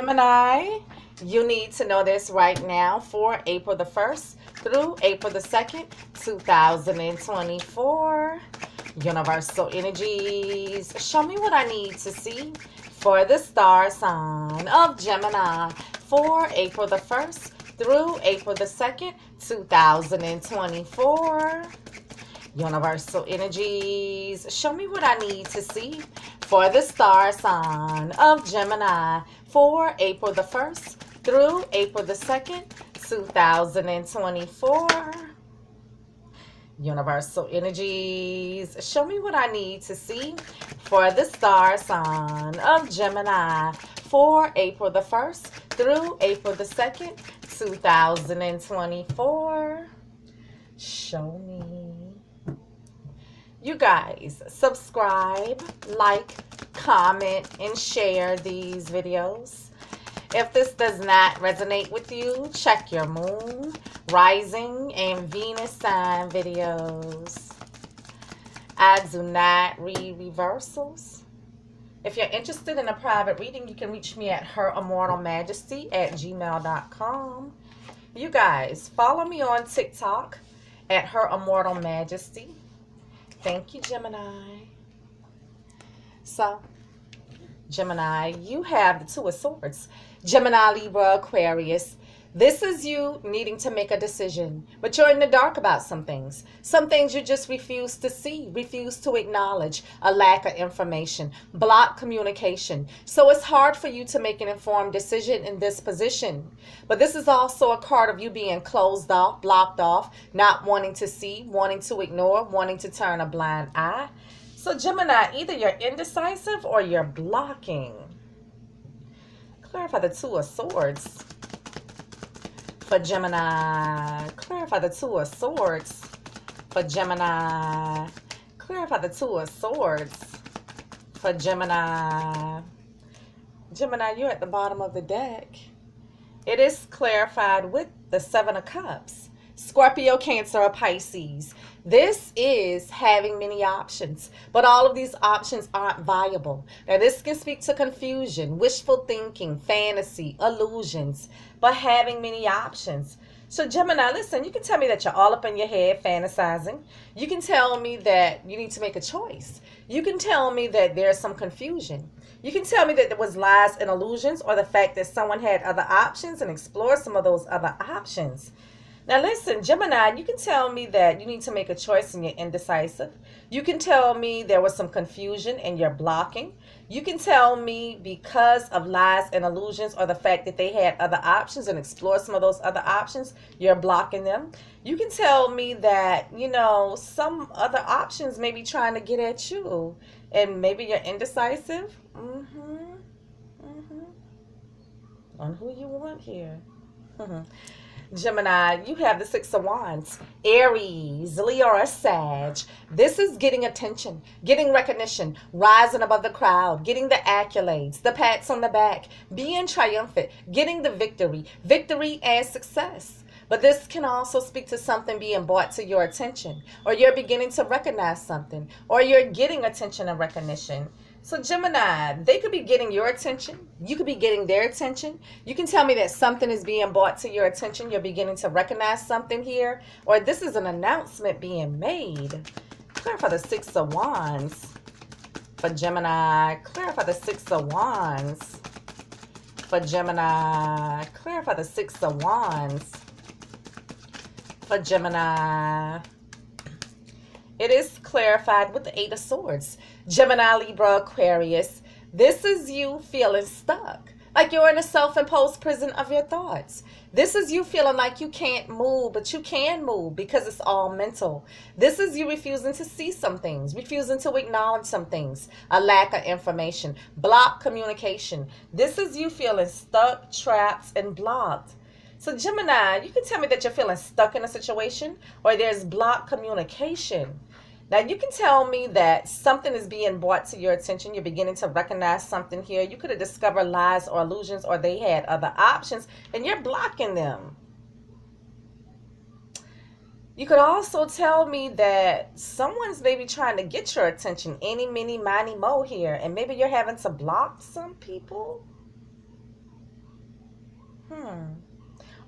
Gemini, you need to know this right now for April the 1st through April the 2nd, 2024. Universal energies, show me what I need to see for the star sign of Gemini for April the 1st through April the 2nd, 2024. Universal energies, show me what I need to see for the star sign of Gemini for April the 1st through April the 2nd, 2024. Universal energies, show me what I need to see for the star sign of Gemini for April the 1st through April the 2nd, 2024. Show me. You guys, subscribe, like, comment, and share these videos. If this does not resonate with you, check your moon, rising, and Venus sign videos. I do not read reversals. If you're interested in a private reading, you can reach me at HerImmortalMajesty@gmail.com. You guys, follow me on TikTok at HerImmortalMajesty. Thank you, Gemini. So, Gemini, you have the Two of Swords. Gemini, Libra, Aquarius. This is you needing to make a decision, but you're in the dark about some things. Some things you just refuse to see, refuse to acknowledge, a lack of information, block communication. So it's hard for you to make an informed decision in this position. But this is also a card of you being closed off, blocked off, not wanting to see, wanting to ignore, wanting to turn a blind eye. So Gemini, either you're indecisive or you're blocking. Clarify the Two of Swords. For Gemini, clarify the Two of Swords. For Gemini, clarify the Two of Swords. For Gemini. Gemini, you're at the bottom of the deck. It is clarified with the Seven of Cups. Scorpio, Cancer, or Pisces. This is having many options, but all of these options aren't viable. Now, this can speak to confusion, wishful thinking, fantasy, illusions, but having many options. So, Gemini, listen, you can tell me that you're all up in your head fantasizing. You can tell me that you need to make a choice. You can tell me that there's some confusion. You can tell me that there was lies and illusions, or the fact that someone had other options and explore some of those other options. Now listen, Gemini, you can tell me that you need to make a choice and you're indecisive. You can tell me there was some confusion and you're blocking. You can tell me because of lies and illusions, or the fact that they had other options and explore some of those other options, you're blocking them. You can tell me that, some other options may be trying to get at you, and maybe you're indecisive. On who you want here. Gemini, you have the Six of Wands. Aries, Leo, or Sag. This is getting attention, getting recognition, rising above the crowd, getting the accolades, the pats on the back, being triumphant, getting the victory and success. But this can also speak to something being brought to your attention, or you're beginning to recognize something, or you're getting attention and recognition. So Gemini, they could be getting your attention. You could be getting their attention. You can tell me that something is being brought to your attention. You're beginning to recognize something here. Or this is an announcement being made. Clarify the Six of Wands. For Gemini, clarify the Six of Wands. For Gemini, clarify the Six of Wands. For Gemini, it is clarified with the Eight of Swords. Gemini, Libra, Aquarius. This is you feeling stuck, like you're in a self-imposed prison of your thoughts. This is you feeling like you can't move, but you can move because it's all mental. This is you refusing to see some things, refusing to acknowledge some things, a lack of information, blocked communication. This is you feeling stuck, trapped, and blocked. So Gemini, you can tell me that you're feeling stuck in a situation, or there's blocked communication. Now, you can tell me that something is being brought to your attention. You're beginning to recognize something here. You could have discovered lies or illusions, or they had other options, and you're blocking them. You could also tell me that someone's maybe trying to get your attention, any, mini, miny, mo here, and maybe you're having to block some people.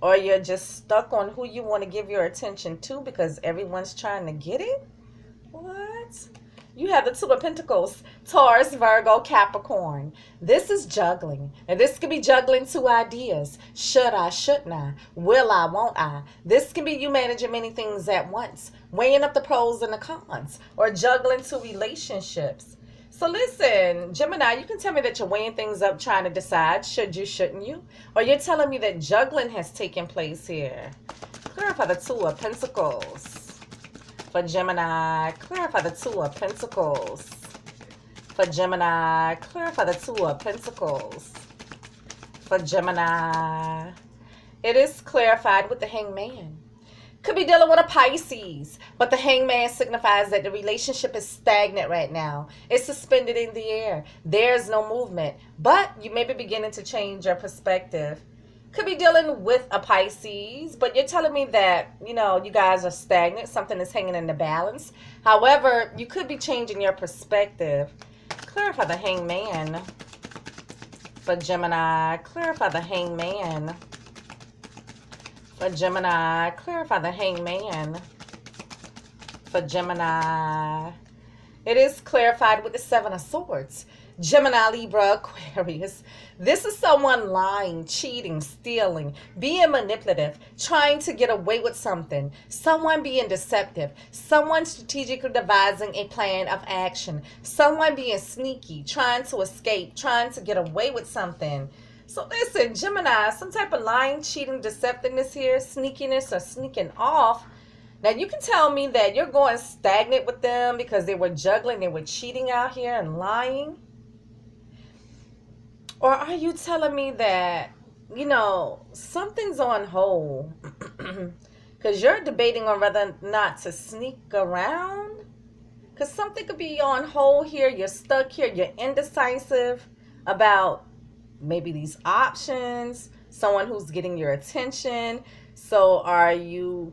Or you're just stuck on who you want to give your attention to because everyone's trying to get it? What? You have the Two of Pentacles, Taurus, Virgo, Capricorn. This is juggling. And this could be juggling two ideas. Should I, shouldn't I? Will I, won't I? This can be you managing many things at once, weighing up the pros and the cons, or juggling two relationships. So listen, Gemini, you can tell me that you're weighing things up, trying to decide, should you, shouldn't you? Or you're telling me that juggling has taken place here. Clarify the Two of Pentacles. For Gemini, clarify the Two of Pentacles. For Gemini, clarify the Two of Pentacles. For Gemini, it is clarified with the Hangman. Could be dealing with a Pisces, but the Hangman signifies that the relationship is stagnant right now. It's suspended in the air. There's no movement, but you may be beginning to change your perspective. Could be dealing with a Pisces, but you're telling me that, you know, you guys are stagnant. Something is hanging in the balance. However, you could be changing your perspective. Clarify the Hangman. For Gemini, clarify the Hangman. For Gemini, clarify the Hangman. For Gemini, it is clarified with the Seven of Swords. Gemini, Libra, Aquarius. This is someone lying, cheating, stealing, being manipulative, trying to get away with something. Someone being deceptive. Someone strategically devising a plan of action. Someone being sneaky, trying to escape, trying to get away with something. So listen, Gemini, some type of lying, cheating, deceptiveness here, sneakiness or sneaking off. Now, you can tell me that you're going stagnant with them because they were juggling, they were cheating out here and lying. Or are you telling me that, you know, something's on hold because you're debating on whether or not to sneak around? Because something could be on hold here. You're stuck here. You're indecisive about maybe these options, someone who's getting your attention. So are you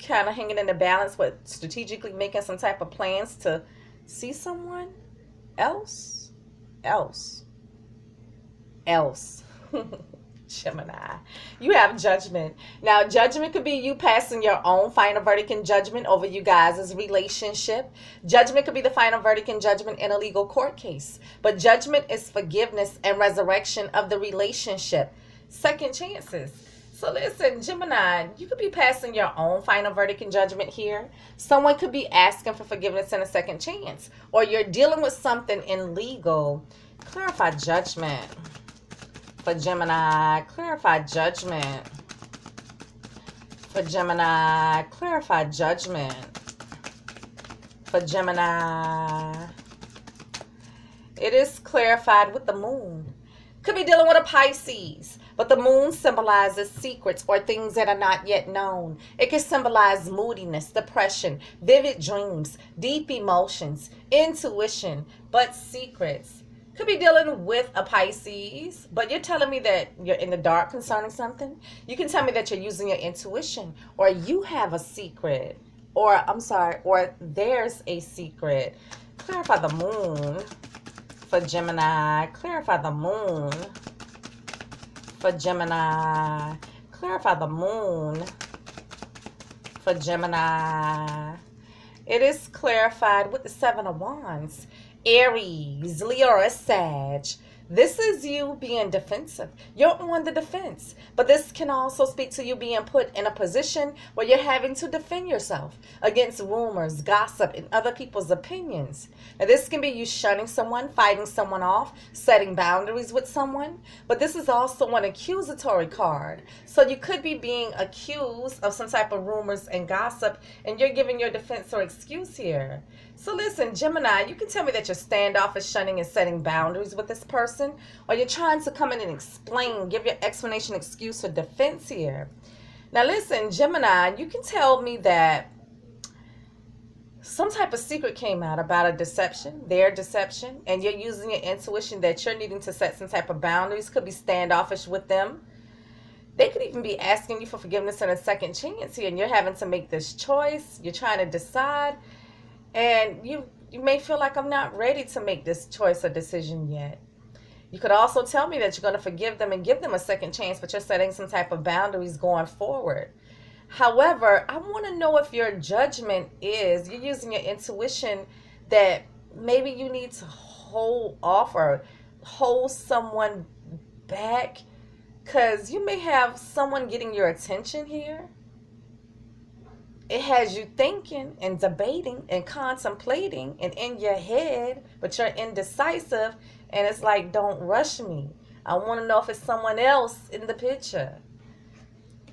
kind of hanging in the balance with strategically making some type of plans to see someone else? Gemini, you have Judgment. Now, Judgment could be you passing your own final verdict and judgment over you guys' relationship. Judgment could be the final verdict and judgment in a legal court case. But Judgment is forgiveness and resurrection of the relationship. Second chances. So listen, Gemini, you could be passing your own final verdict and judgment here. Someone could be asking for forgiveness and a second chance. Or you're dealing with something in legal. Clarify Judgment. For Gemini, clarify Judgment. For Gemini, clarify Judgment. For Gemini, it is clarified with the Moon. Could be dealing with a Pisces, but the Moon symbolizes secrets or things that are not yet known. It can symbolize moodiness, depression, vivid dreams, deep emotions, intuition, but secrets. Could be dealing with a Pisces, but you're telling me that you're in the dark concerning something. You can tell me that you're using your intuition, or you have a secret, or there's a secret. Clarify the Moon. For Gemini, clarify the Moon. For Gemini, clarify the Moon. For Gemini, it is clarified with the Seven of Wands. Aries, Leo, or Sag. This is you being defensive. You're on the defense. But this can also speak to you being put in a position where you're having to defend yourself against rumors, gossip, and other people's opinions. Now, this can be you shunning someone, fighting someone off, setting boundaries with someone. But this is also an accusatory card. So you could be being accused of some type of rumors and gossip, and you're giving your defense or excuse here. So listen, Gemini, you can tell me that you're standoffish, shunning, and setting boundaries with this person, or you're trying to come in and explain, give your explanation, excuse, or defense here. Now listen, Gemini, you can tell me that some type of secret came out about a deception, their deception, and you're using your intuition that you're needing to set some type of boundaries. Could be standoffish with them. They could even be asking you for forgiveness and a second chance here, and you're having to make this choice. You're trying to decide. And you may feel like, I'm not ready to make this choice or decision yet. You could also tell me that you're going to forgive them and give them a second chance, but you're setting some type of boundaries going forward. However, I want to know if your judgment is, you're using your intuition that maybe you need to hold off or hold someone back, because you may have someone getting your attention here. It has you thinking and debating and contemplating and in your head, but you're indecisive, and it's like, don't rush me. I want to know if it's someone else in the picture.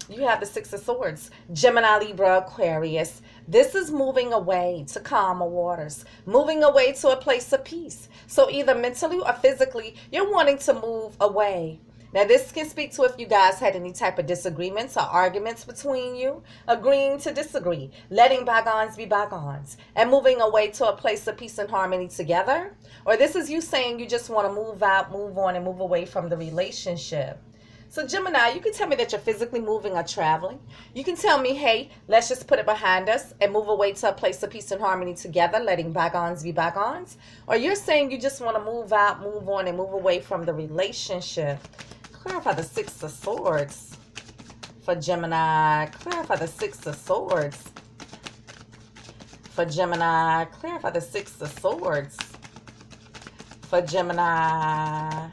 You have the Six of Swords, Gemini, Libra, Aquarius. This is moving away to calmer waters, moving away to a place of peace. So either mentally or physically, you're wanting to move away. Now, this can speak to if you guys had any type of disagreements or arguments between you, agreeing to disagree, letting bygones be bygones, and moving away to a place of peace and harmony together. Or this is you saying you just want to move out, move on, and move away from the relationship. So Gemini, you can tell me that you're physically moving or traveling. You can tell me, hey, let's just put it behind us and move away to a place of peace and harmony together, letting bygones be bygones. Or you're saying you just want to move out, move on, and move away from the relationship. Clarify the Six of Swords for Gemini. Clarify the Six of Swords for Gemini. Clarify the Six of Swords for Gemini.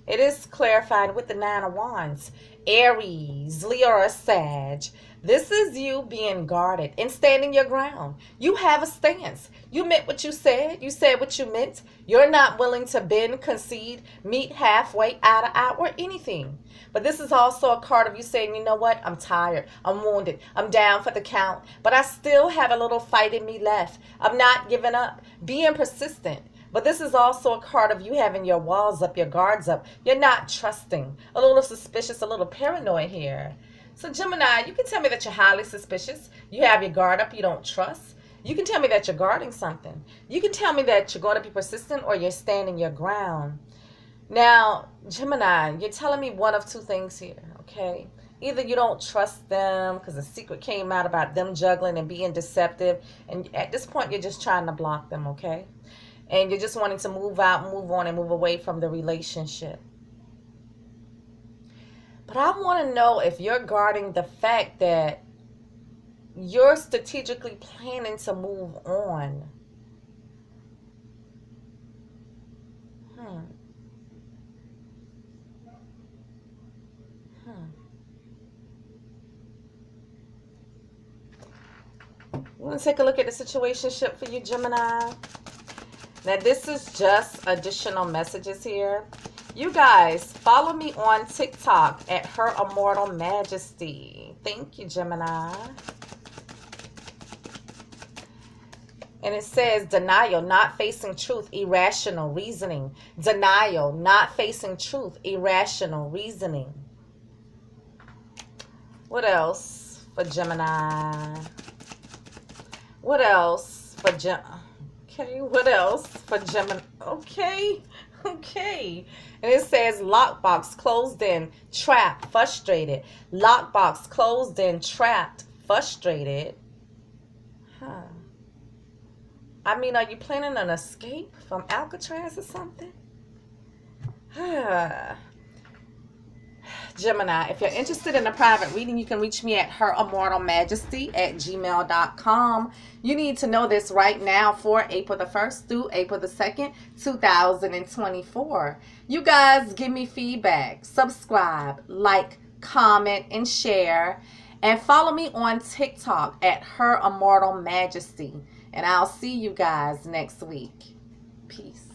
It is clarified with the Nine of Wands. Aries, Leo, or Sag. This is you being guarded and standing your ground. You have a stance. You meant what you said. You said what you meant. You're not willing to bend, concede, meet halfway, eye to eye, or anything. But this is also a card of you saying, you know what? I'm tired. I'm wounded. I'm down for the count. But I still have a little fight in me left. I'm not giving up. Being persistent. But this is also a card of you having your walls up, your guards up. You're not trusting. A little suspicious, a little paranoid here. So Gemini, you can tell me that you're highly suspicious. You have your guard up. You don't trust. You can tell me that you're guarding something. You can tell me that you're going to be persistent or you're standing your ground. Now, Gemini, you're telling me one of two things here, okay? Either you don't trust them because a secret came out about them juggling and being deceptive. And at this point, you're just trying to block them, okay? And you're just wanting to move out, move on, and move away from the relationship. But I want to know if you're guarding the fact that you're strategically planning to move on. We're going to take a look at the situationship for you, Gemini. Now, this is just additional messages here. You guys, follow me on TikTok at HerImmortalMajesty. Thank you, Gemini. And it says denial, not facing truth, irrational reasoning. Denial, not facing truth, irrational reasoning. What else for Gemini? What else for Gemini? Okay, what else for Gemini? Okay. And it says lockbox closed in, trapped, frustrated. Lockbox closed in, trapped, frustrated. I mean, are you planning an escape from Alcatraz or something? Gemini, if you're interested in a private reading, you can reach me at HerImmortalMajesty@gmail.com. You need to know this right now for April the 1st through April the 2nd, 2024. You guys give me feedback, subscribe, like, comment, and share. And follow me on TikTok at HerImmortalMajesty. And I'll see you guys next week. Peace.